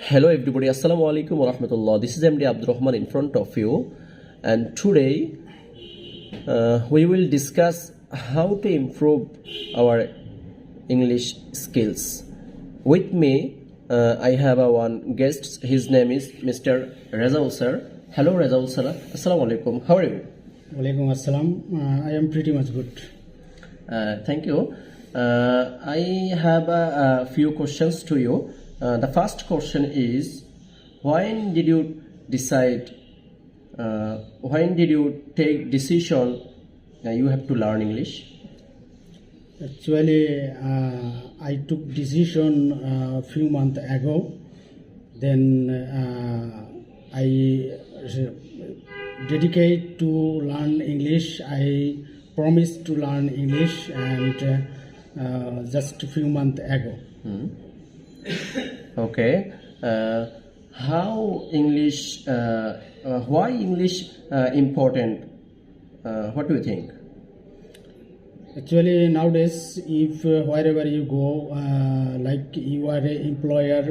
Hello everybody, Assalamu alaikum wa rahmatullah. This is MD Abdul Rahman in front of you, and today we will discuss how to improve our English skills. With me, I have one guest. His name is Mr. Razaul sir. Hello Razaul sir. Assalamu alaikum. How are you? Walaikum assalam. I am pretty much good. Thank you. I have a few questions to you. The first question is, when did you take decision you have to learn English? Actually, I took decision a few months ago. Then I dedicate to learn English. I promised to learn English, and just a few months ago. Okay. How English? Why English important? What do you think? Actually, nowadays, if wherever you go, like you are an employer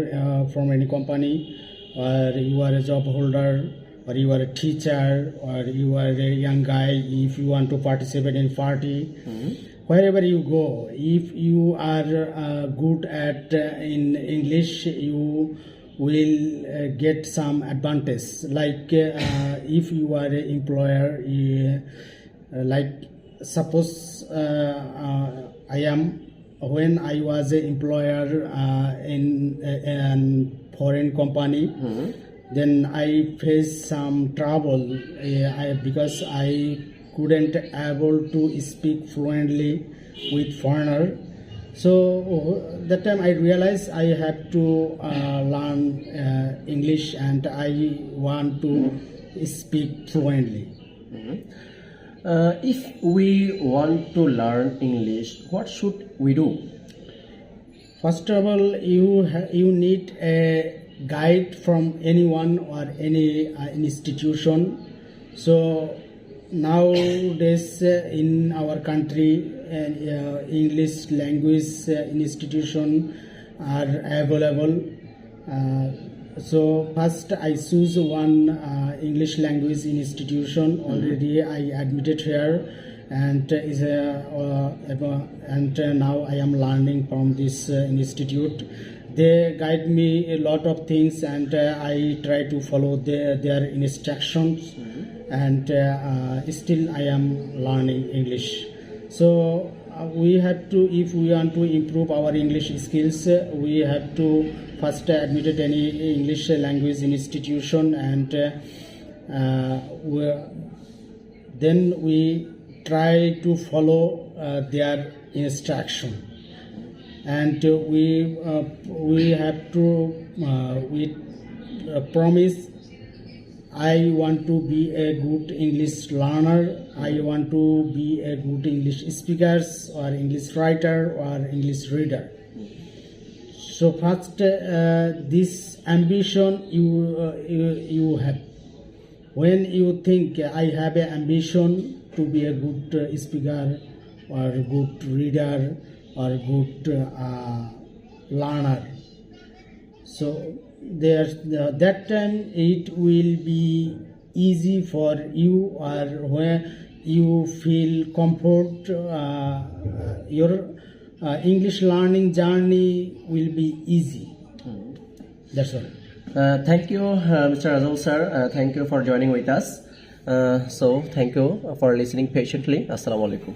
from any company, or you are a job holder, or you are a teacher, or you are a young guy, if you want to participate in party, wherever you go, if you are good at in English, you will get some advantage. Like if you are an employer, like suppose when I was an employer in a foreign company, then I faced some trouble because I couldn't able to speak fluently with foreigner. So that time I realized I have to learn English, and I want to speak fluently. If we want to learn English, what should we do? First of all, you need a guide from anyone or any institution. So nowadays in our country, English language institution are available. So first I choose one English language institution. Already I admitted here, and now I am learning from this institute. They guide me a lot of things, and I try to follow their instructions. And still I am learning English. So we have to, if we want to improve our English skills, we have to first admit any English language institution, and then we try to follow their instruction. And we have to promise, I want to be a good English learner, I want to be a good English speaker, or English writer, or English reader. So first, this ambition you have. When you think I have an ambition to be a good speaker, or good reader, or good learner, so that time it will be easy for you, or where you feel comfort, your English learning journey will be easy. That's all. Thank you, Mr. Razaul sir. Thank you for joining with us. So thank you for listening patiently. Assalamu alaikum.